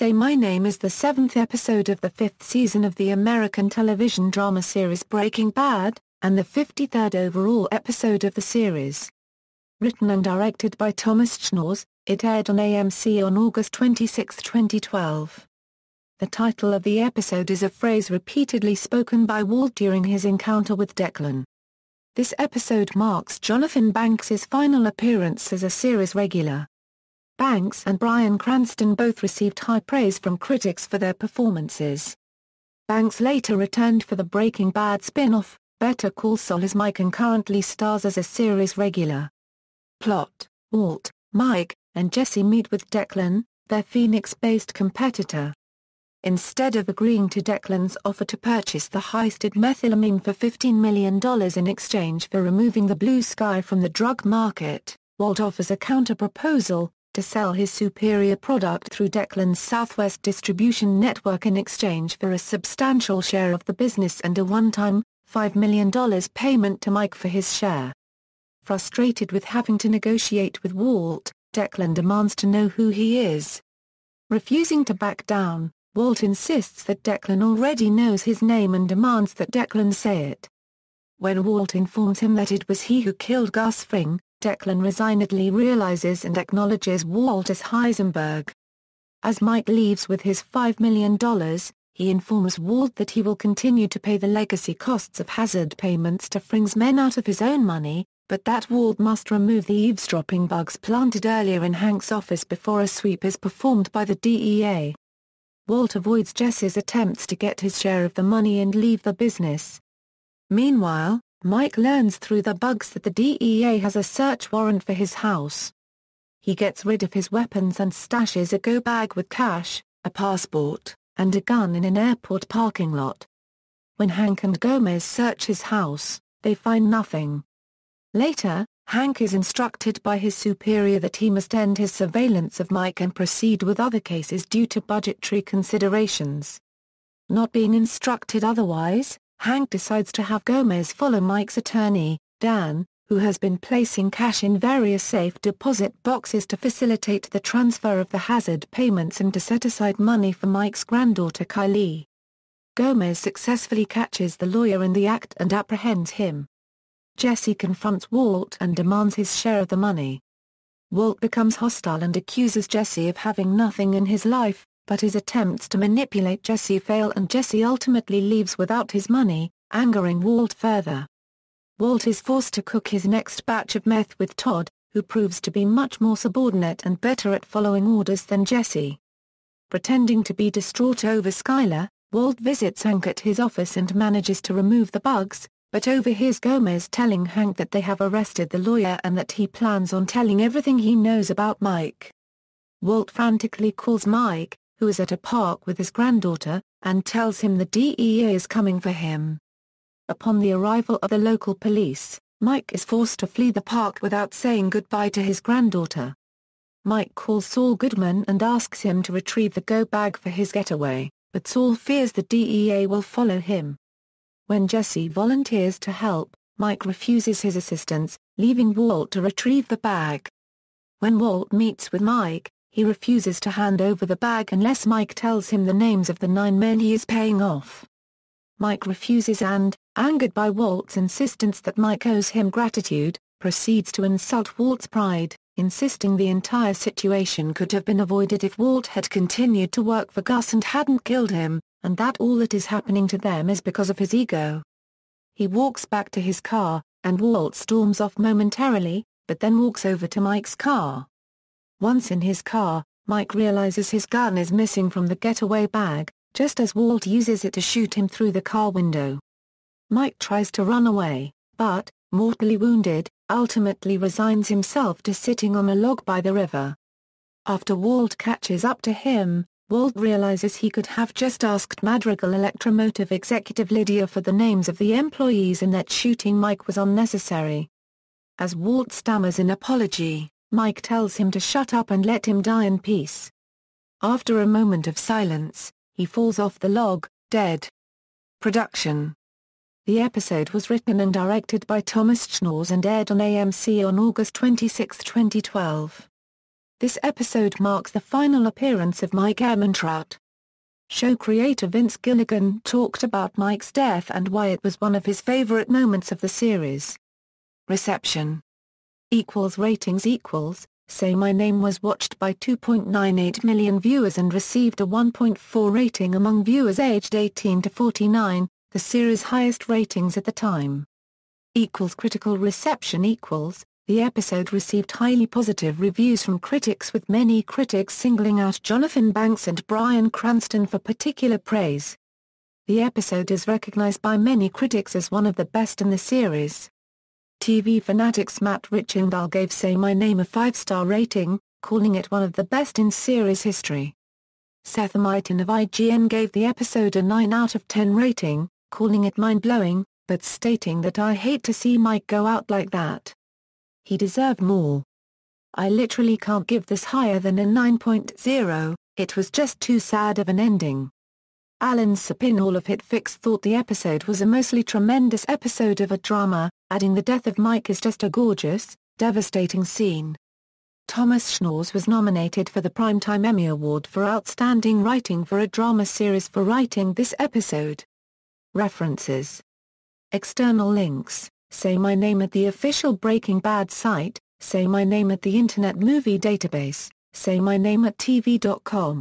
Say My Name is the seventh episode of the fifth season of the American television drama series Breaking Bad, and the 53rd overall episode of the series. Written and directed by Thomas Schnauz, it aired on AMC on August 26, 2012. The title of the episode is a phrase repeatedly spoken by Walt during his encounter with Declan. This episode marks Jonathan Banks' final appearance as a series regular. Banks and Bryan Cranston both received high praise from critics for their performances. Banks later returned for the Breaking Bad spin-off, Better Call Saul as Mike, and currently stars as a series regular. Plot: Walt, Mike, and Jesse meet with Declan, their Phoenix-based competitor. Instead of agreeing to Declan's offer to purchase the heisted methylamine for $15 million in exchange for removing the blue sky from the drug market, Walt offers a counter-proposal, to sell his superior product through Declan's Southwest distribution network in exchange for a substantial share of the business and a one-time, $5 million payment to Mike for his share. Frustrated with having to negotiate with Walt, Declan demands to know who he is. Refusing to back down, Walt insists that Declan already knows his name and demands that Declan say it. When Walt informs him that it was he who killed Gus Fring, Declan resignedly realizes and acknowledges Walt as Heisenberg. As Mike leaves with his $5 million, he informs Walt that he will continue to pay the legacy costs of hazard payments to Fring's men out of his own money, but that Walt must remove the eavesdropping bugs planted earlier in Hank's office before a sweep is performed by the DEA. Walt avoids Jesse's attempts to get his share of the money and leave the business. Meanwhile, Mike learns through the bugs that the DEA has a search warrant for his house. He gets rid of his weapons and stashes a go bag with cash, a passport, and a gun in an airport parking lot. When Hank and Gomez search his house, they find nothing. Later, Hank is instructed by his superior that he must end his surveillance of Mike and proceed with other cases due to budgetary considerations. Not being instructed otherwise, Hank decides to have Gomez follow Mike's attorney, Dan, who has been placing cash in various safe deposit boxes to facilitate the transfer of the hazard payments and to set aside money for Mike's granddaughter Kylie. Gomez successfully catches the lawyer in the act and apprehends him. Jesse confronts Walt and demands his share of the money. Walt becomes hostile and accuses Jesse of having nothing in his life, but his attempts to manipulate Jesse fail and Jesse ultimately leaves without his money, angering Walt further. Walt is forced to cook his next batch of meth with Todd, who proves to be much more subordinate and better at following orders than Jesse. Pretending to be distraught over Skyler, Walt visits Hank at his office and manages to remove the bugs, but overhears Gomez telling Hank that they have arrested the lawyer and that he plans on telling everything he knows about Mike. Walt frantically calls Mike, who is at a park with his granddaughter, and tells him the DEA is coming for him. Upon the arrival of the local police, Mike is forced to flee the park without saying goodbye to his granddaughter. Mike calls Saul Goodman and asks him to retrieve the go bag for his getaway, but Saul fears the DEA will follow him. When Jesse volunteers to help, Mike refuses his assistance, leaving Walt to retrieve the bag. When Walt meets with Mike, he refuses to hand over the bag unless Mike tells him the names of the 9 men he is paying off. Mike refuses and, angered by Walt's insistence that Mike owes him gratitude, proceeds to insult Walt's pride, insisting the entire situation could have been avoided if Walt had continued to work for Gus and hadn't killed him, and that all that is happening to them is because of his ego. He walks back to his car, and Walt storms off momentarily, but then walks over to Mike's car. Once in his car, Mike realizes his gun is missing from the getaway bag, just as Walt uses it to shoot him through the car window. Mike tries to run away, but, mortally wounded, ultimately resigns himself to sitting on a log by the river. After Walt catches up to him, Walt realizes he could have just asked Madrigal Electromotive executive Lydia for the names of the employees and that shooting Mike was unnecessary. As Walt stammers an apology, Mike tells him to shut up and let him die in peace. After a moment of silence, he falls off the log, dead. Production. The episode was written and directed by Thomas Schnauz and aired on AMC on August 26, 2012. This episode marks the final appearance of Mike Ehrmantraut. Show creator Vince Gilligan talked about Mike's death and why it was one of his favorite moments of the series. Reception ratings Say My Name was watched by 2.98 million viewers and received a 1.4 rating among viewers aged 18 to 49, the series' highest ratings at the time. Critical reception The episode received highly positive reviews from critics, with many critics singling out Jonathan Banks and Bryan Cranston for particular praise. The episode is recognized by many critics as one of the best in the series. TV Fanatics Matt Richendahl gave Say My Name a 5-star rating, calling it one of the best in series history. Seth Meitin of IGN gave the episode a 9 out of 10 rating, calling it mind-blowing, but stating that "I hate to see Mike go out like that. He deserved more. I literally can't give this higher than a 9.0, it was just too sad of an ending." Alan Sapinall of HitFix thought the episode was a mostly tremendous episode of a drama, adding the death of Mike is just a gorgeous, devastating scene. Thomas Schnauz was nominated for the Primetime Emmy Award for Outstanding Writing for a Drama Series for writing this episode. References. External links: Say My Name at the official Breaking Bad site, Say My Name at the Internet Movie Database, Say My Name at TV.com.